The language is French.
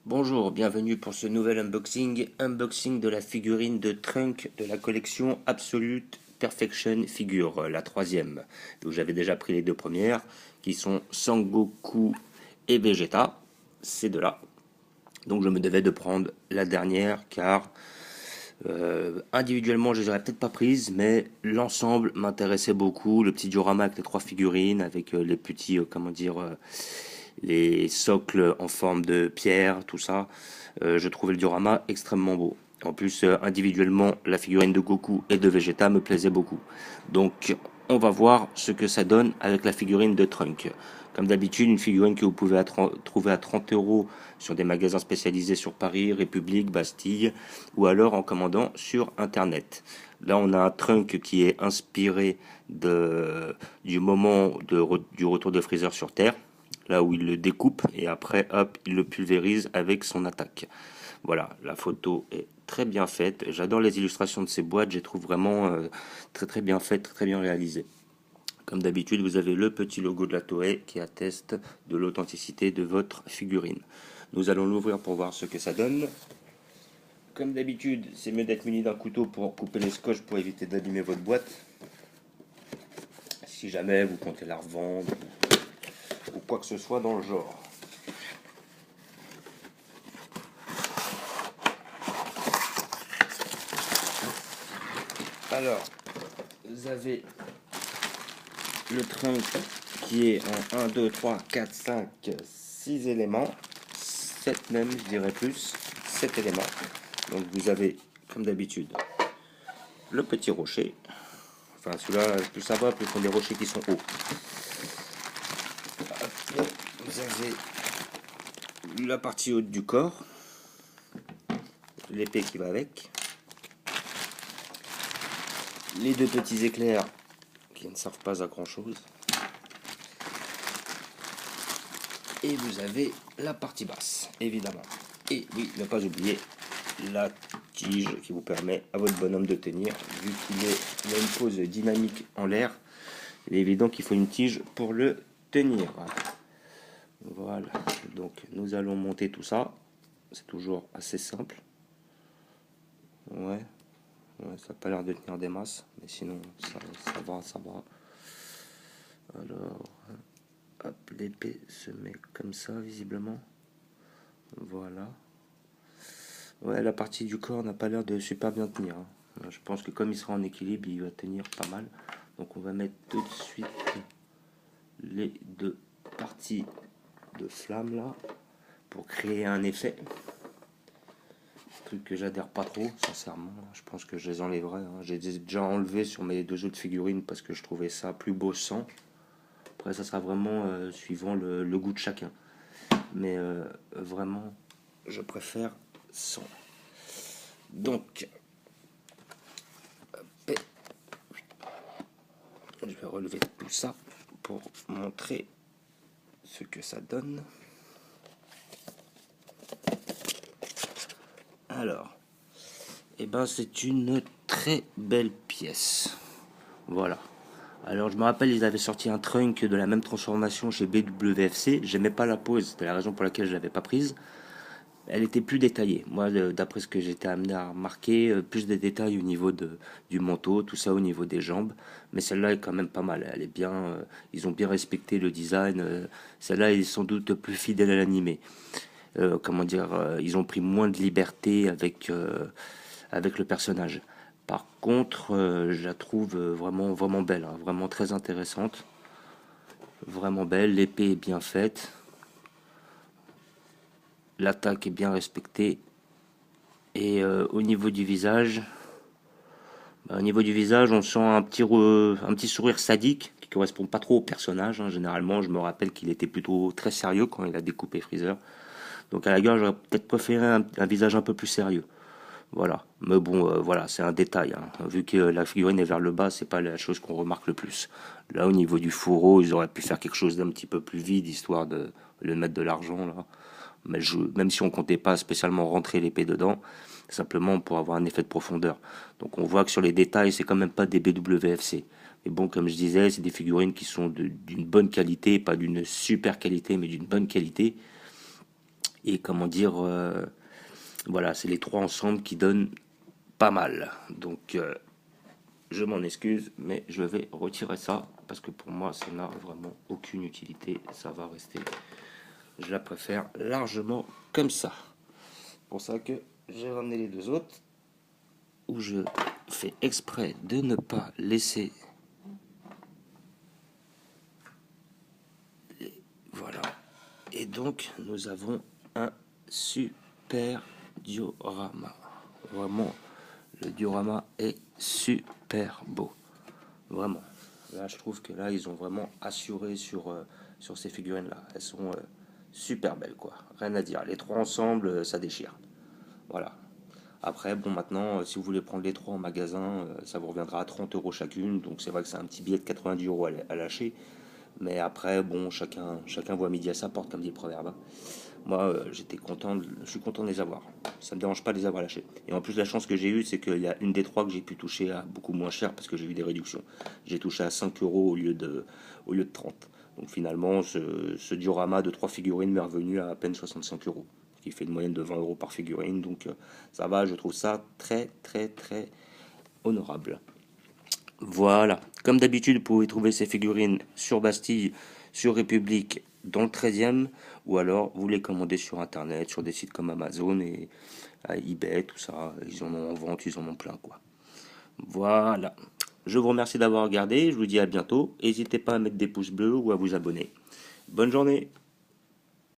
Bonjour, bienvenue pour ce nouvel unboxing de la figurine de Trunk de la collection Absolute Perfection Figure, la troisième. Donc j'avais déjà pris les deux premières, qui sont Sangoku et Vegeta, ces deux-là. Donc je me devais de prendre la dernière, car individuellement je les aurais peut-être pas prises, mais l'ensemble m'intéressait beaucoup. Le petit diorama avec les trois figurines, avec les petits, les socles en forme de pierre, tout ça. Je trouvais le diorama extrêmement beau. En plus, individuellement, la figurine de Goku et de Vegeta me plaisait beaucoup. Donc, on va voir ce que ça donne avec la figurine de Trunk. Comme d'habitude, une figurine que vous pouvez trouver à 30 euros sur des magasins spécialisés sur Paris, République, Bastille, ou alors en commandant sur Internet. Là, on a un Trunk qui est inspiré du moment du retour de Freezer sur Terre, là où il le découpe et après, hop, il le pulvérise avec son attaque. Voilà, la photo est très bien faite. J'adore les illustrations de ces boîtes, je les trouve vraiment très très bien faites, très très bien réalisées. Comme d'habitude, vous avez le petit logo de la Toei qui atteste de l'authenticité de votre figurine. Nous allons l'ouvrir pour voir ce que ça donne. Comme d'habitude, c'est mieux d'être muni d'un couteau pour couper les scotch pour éviter d'abîmer votre boîte. Si jamais vous comptez la revendre ou quoi que ce soit dans le genre. Alors, vous avez le trunk qui est en 1, 2, 3, 4, 5, 6 éléments. 7 même, je dirais plus. 7 éléments. Donc vous avez, comme d'habitude, le petit rocher. Enfin, celui-là, plus ça va, plus ce sont des rochers qui sont hauts. Vous avez la partie haute du corps. L'épée qui va avec. Les deux petits éclairs qui ne servent pas à grand chose. Et vous avez la partie basse, évidemment. Et oui, ne pas oublier la tige qui vous permet à votre bonhomme de tenir. Vu qu'il a une pose dynamique en l'air, il est évident qu'il faut une tige pour le tenir. Voilà, donc nous allons monter tout ça. C'est toujours assez simple. Ouais, ça n'a pas l'air de tenir des masses, mais sinon ça va, ça va. Alors, hop, l'épée se met comme ça, visiblement. Voilà. Ouais, la partie du corps n'a pas l'air de super bien tenir. Je pense que comme il sera en équilibre, il va tenir pas mal. Donc on va mettre tout de suite les deux parties de flamme là pour créer un effet. Truc que j'adhère pas trop, sincèrement. Je pense que je les enlèverai. J'ai déjà enlevé sur mes deux autres figurines parce que je trouvais ça plus beau sans. Après, ça sera vraiment suivant le goût de chacun. Mais vraiment, je préfère sans. Donc, je vais relever tout ça pour montrer ce que ça donne. Alors, eh ben, c'est une très belle pièce. Voilà. Alors, je me rappelle, ils avaient sorti un trunk de la même transformation chez BWFC. J'aimais pas la pose, c'était la raison pour laquelle je l'avais pas prise. Elle était plus détaillée. Moi, d'après ce que j'étais amené à remarquer, plus de détails au niveau du manteau, tout ça au niveau des jambes. Mais celle-là est quand même pas mal. Elle est bien. Ils ont bien respecté le design. Celle-là est sans doute plus fidèle à l'animé. Comment dire, ils ont pris moins de liberté avec le personnage. Par contre, je la trouve vraiment, vraiment belle, hein, vraiment très intéressante, vraiment belle. L'épée est bien faite, l'attaque est bien respectée. Et au niveau du visage, on sent un petit sourire sadique qui correspond pas trop au personnage, hein. Généralement, je me rappelle qu'il était plutôt très sérieux quand il a découpé Freezer. Donc à la gueule, j'aurais peut-être préféré un visage un peu plus sérieux. Voilà. Mais bon, voilà, c'est un détail, hein. Vu que la figurine est vers le bas, c'est pas la chose qu'on remarque le plus. Là, au niveau du fourreau, ils auraient pu faire quelque chose d'un petit peu plus vide, histoire de le mettre de l'argent, là. Mais même si on comptait pas spécialement rentrer l'épée dedans, simplement pour avoir un effet de profondeur. Donc on voit que sur les détails, c'est quand même pas des BWFC. Mais bon, comme je disais, c'est des figurines qui sont d'une bonne qualité, pas d'une super qualité, mais d'une bonne qualité. Et comment dire, voilà, c'est les trois ensemble qui donnent pas mal. Donc, je m'en excuse, mais je vais retirer ça parce que pour moi, ça n'a vraiment aucune utilité. Ça va rester. Je la préfère largement comme ça. C'est pour ça que j'ai ramené les deux autres où je fais exprès de ne pas laisser. Voilà. Et donc, nous avons un super diorama. Vraiment, le diorama est super beau. Vraiment. Là, je trouve que là, ils ont vraiment assuré sur ces figurines-là. Elles sont super belles, quoi. Rien à dire. Les trois ensemble, ça déchire. Voilà. Après, bon, maintenant, si vous voulez prendre les trois en magasin, ça vous reviendra à 30 euros chacune. Donc, c'est vrai que c'est un petit billet de 90 euros à lâcher. Mais après, bon, chacun voit midi à sa porte, comme dit le proverbe. Moi, je suis content de les avoir. Ça me dérange pas de les avoir lâchés. Et en plus, la chance que j'ai eue, c'est qu'il y a une des trois que j'ai pu toucher à beaucoup moins cher parce que j'ai eu des réductions. J'ai touché à 5 euros au lieu de 30. Donc finalement, ce diorama de trois figurines m'est revenu à peine 65 euros, ce qui fait une moyenne de 20 euros par figurine. Donc ça va, je trouve ça très, très, très honorable. Voilà. Comme d'habitude, vous pouvez trouver ces figurines sur Bastille, sur République, dans le 13e, ou alors vous les commandez sur Internet, sur des sites comme Amazon et eBay, tout ça. Ils en ont en vente, ils en ont plein, quoi. Voilà. Je vous remercie d'avoir regardé, je vous dis à bientôt. N'hésitez pas à mettre des pouces bleus ou à vous abonner. Bonne journée!